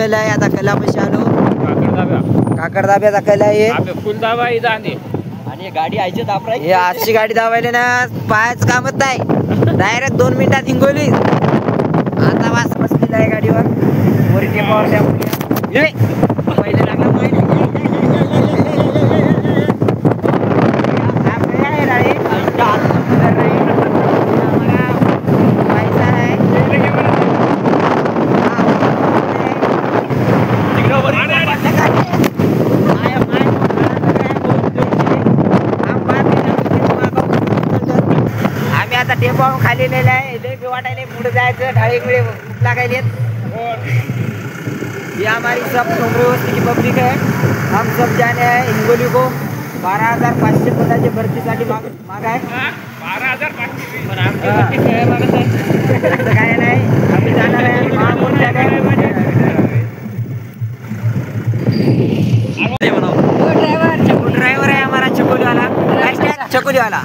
कला आहे. आता कला पैसे आलो काकड दाब्याचा कला आहे. फुल दाबा इथं आणि गाडी आयची दाबराय हे आजची गाडी दाबायला ना पायच कामत नाही. डायरेक्ट 2 मिनिटात हिंगोली. आता वास बसलेला आहे गाडीवर वरी टेपावर त्या पहिले लागला पहिले टेपावर खाली नेला आहे. लय वाटायला पुढे जायचं ढाळी मिळे लागायलेत. ये हमारी सब डोंगरेवस्ती की पब्लिक है. हम सब जाने हैं हिंगोली को. 12,500 पदाची भरतीसाठी माग आहे. 12,500 काय नाही आम्ही जाणार आहे. ड्राइवर है हमारा चकोली वाला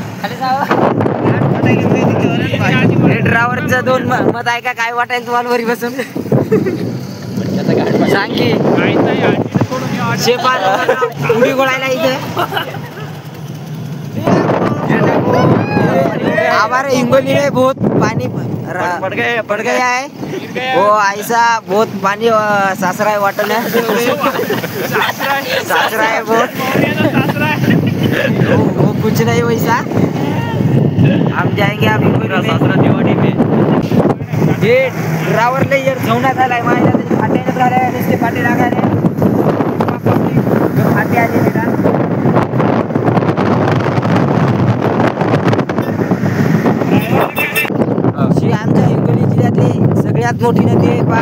ड्रायव्हरचं 2 मत आहे का काय वाटायला तुम्हाला वरी बसून सांग की उडी गोळायला इथे हमारे हिंगोली में बहुत पानी पड़ गया है. वो ऐसा बहुत पानी सासरा है वाटर है. सासरा है बहुत वो कुछ नहीं वैसा. हम जाएंगे आप हिंगोली में. हे ड्रायव्हर लय यार झवण्यात आलाय माझ्या फाट्याने झालाय नुसते फाटे लागायला फाटे आले ना. आमच्या हिंगोली जिल्ह्यातली सगळ्यात मोठी नदी आहे पा.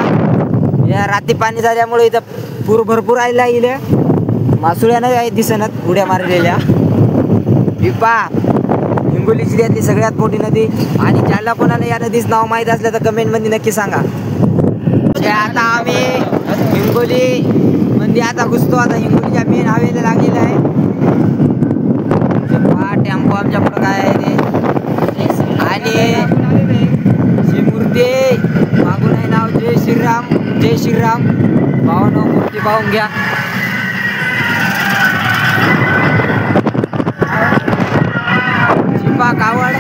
या रात्री पाणी झाल्यामुळे इथं पूर भरपूर आलेला इले मासुळ्यानं दिसनात उड्या मारलेल्या. पा हिंगोली जिल्ह्यातली सगळ्यात मोठी नदी. आणि ज्याला कोणाला या नदीचं नाव माहीत असलं तर कमेंट मध्ये नक्की सांगा. आता आम्ही हिंगोली मध्ये आता घुसतो. आता हिंगोलीच्या मेन हवेला लागलेला आहे. टेम्पो आमच्या पुढं काय आहे ते. आणि मूर्ती मागून आहे नाव जय श्रीराम. जय श्रीराम भावानो मूर्ती पाहून घ्या. चिपा कावड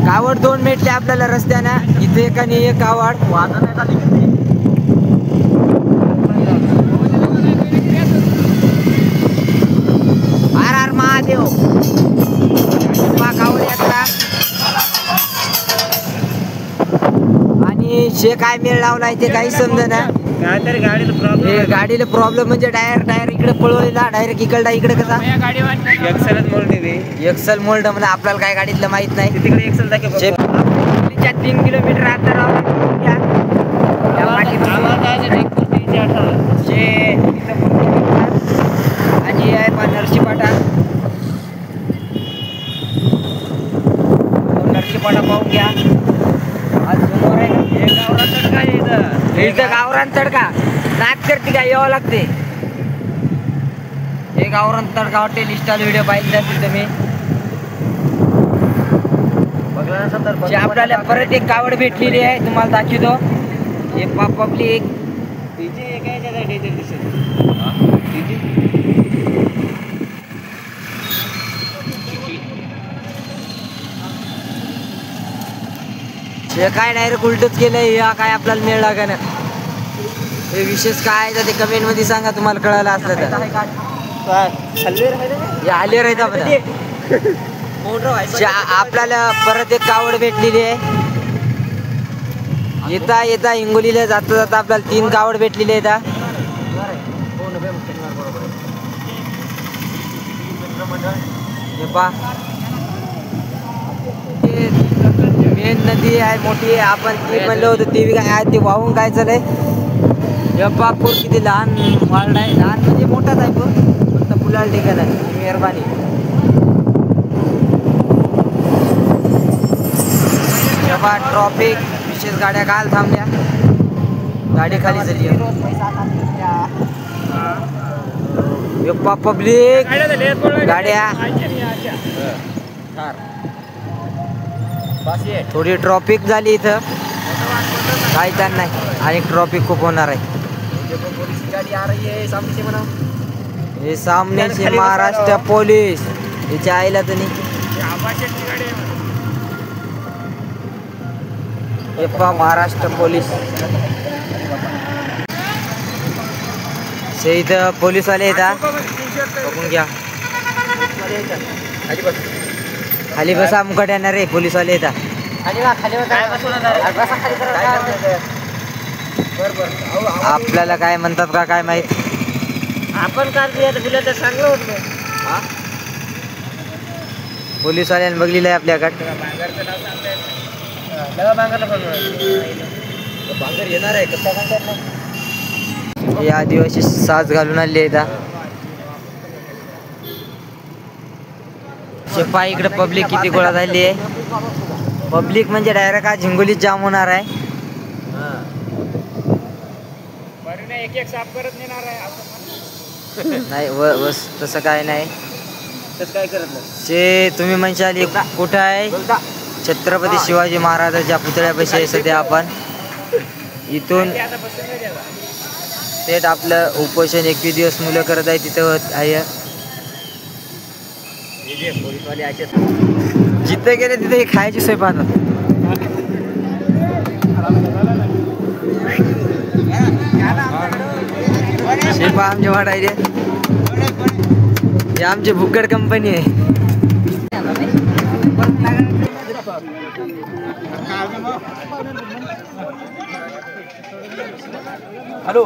कावड 2 भेटले आपल्याला रस्त्यानं. इथे एक आणि एक कावड हर हर महादेव. कावड यात्रा आणि शे काय मेळ लावलाय ते काही समजेना. गाडीला प्रॉब्लेम म्हणजे टायर इकडे पळवलेला डायरेक्ट इकडे कसा एक्सल मोल्ड म्हणजे आपल्याला काय गाडीतलं माहित नाही. तिकडे एक्सल 3 किलोमीटर आणि नरसीपाटा पाहून घ्या. गावरान तडका नाच करते का यावं लागते. हे गावरान तडका हॉटेल इंस्टाल व्हिडिओ पाहिजे असेल तुम्ही. आपल्याला परत एक कावड भेटलेली आहे तुम्हाला दाखवतो. हे पब्लिक हे काय डायरेक्ट उलटच केलंय. या काय आपल्याला मेळ लागा ना. हे विशेष काय आहे ते कमेंट मध्ये सांगा तुम्हाला कळायला असलं तर. आले राहत आपल्याला परत एक कावड भेटलेली आहे. येता हिंगोलीला जाता आपल्याला 3 कावड भेटलेली आहे. मेन नदी आहे मोठी. आपण ती म्हणलं होतं ती काय ते वाहून काय चालय. पूर किती लहान वाढ आहे. लहान म्हणजे मोठाच आहे पण फक्त पुलाला ठिकाण आहे. मेहरबानी. ट्रॉफिक विशेष गाड्या काल थांबल्या. गाडी खाली झाली. यप्पा पब्लिक गाड्या थोडी ट्रॉफिक झाली इथं काही तर नाही आणि ट्रॉफिक खूप होणार आहे. हे सामने महाराष्ट्र पोलीस याच्या आईला तर नाही यप्पा महाराष्ट्र पोलीस से इथं पोलीसवाले येतात बघून घ्या. खाली बसा मुकट येणार रे पोलीसवाले येतात. आपल्याला काय म्हणतात का काय माहित. आपण कार दिलं तर चांगलं होतं. पोलीसवाल्याने बघलेलं आहे आपल्याकडे. येणार आहे हे आदिवासी साज घालून आले आहेत. शिपाई इकडे पब्लिक किती गोळा झाली आहे. पब्लिक म्हणजे डायरेक्ट आज हिंगोलीत जाम होणार आहे. एक साफ करत नेणार आहे नाही बस तसं काय नाही. तसं काय करत नाही ते तुम्ही म्हणशाल कुठं आहे छत्रपती शिवाजी महाराजांच्या पुतळ्यापाशी सध्या आपण इथून थेट आपलं उपोषण 21 दिवस मुलं करत आहे तिथं होत आहे. जिथे गेले तिथे खायची सोय पाहतात. शेपा आमचे वाटायचे हे आमची भुक्कड कंपनी आहे. हॅलो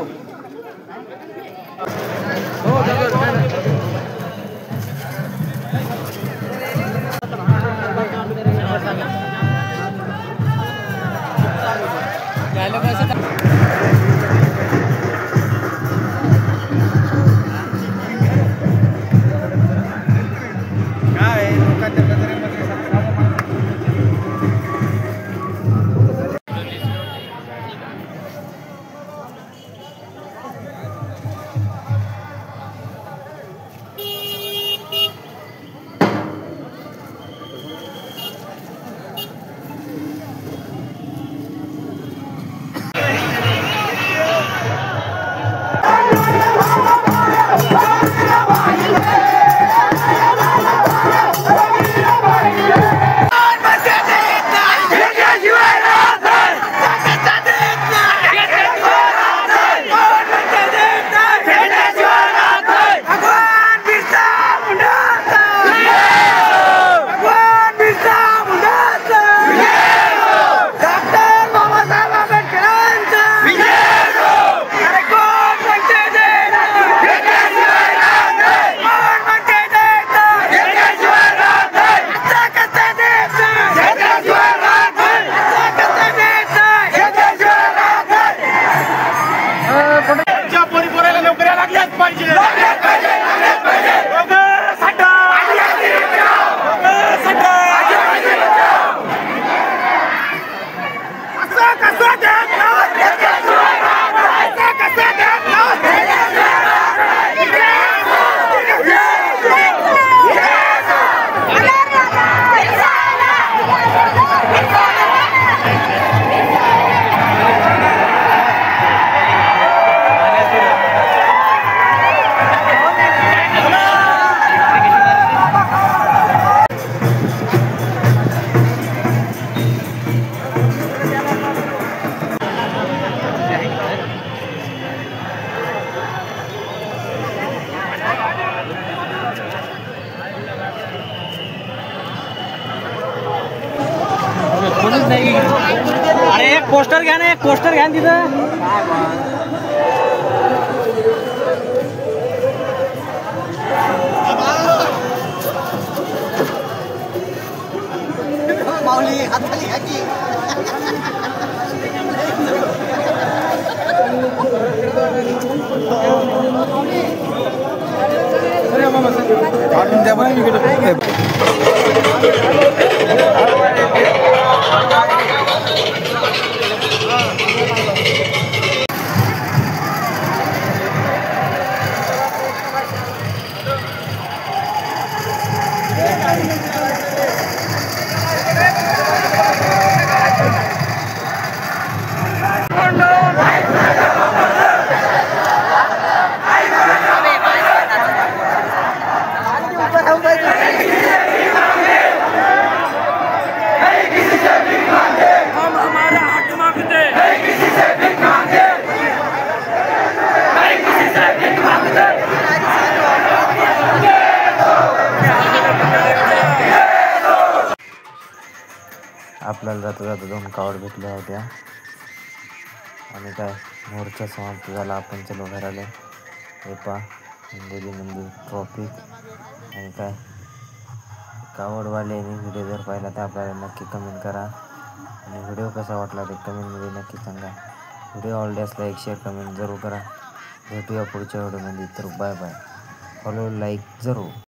अरे एक पोस्टर घ्या ना, एक पोस्टर घ्या ना तिथं. माऊली हाताली घ्यायची. काढून द्या बरं. आपल्याला जाता जाता 2 कावड भेटल्या होत्या. आणि काय मोर्चा समाप्त झाला. आपण चलो घराला. हे पा हिंगोलीमध्ये ट्रॉफिक. आणि काय कावडवाल्याने व्हिडिओ जर पाहिला तर आपल्याला नक्की कमेंट करा. आणि व्हिडिओ कसा वाटला ते कमेंटमध्ये नक्की सांगा. व्हिडिओ आवडल्यास लाईक शेअर कमेंट जरूर करा. भेटूया पुढच्या व्हिडिओमध्ये. तर बाय बाय. फॉलो लाईक जरूर.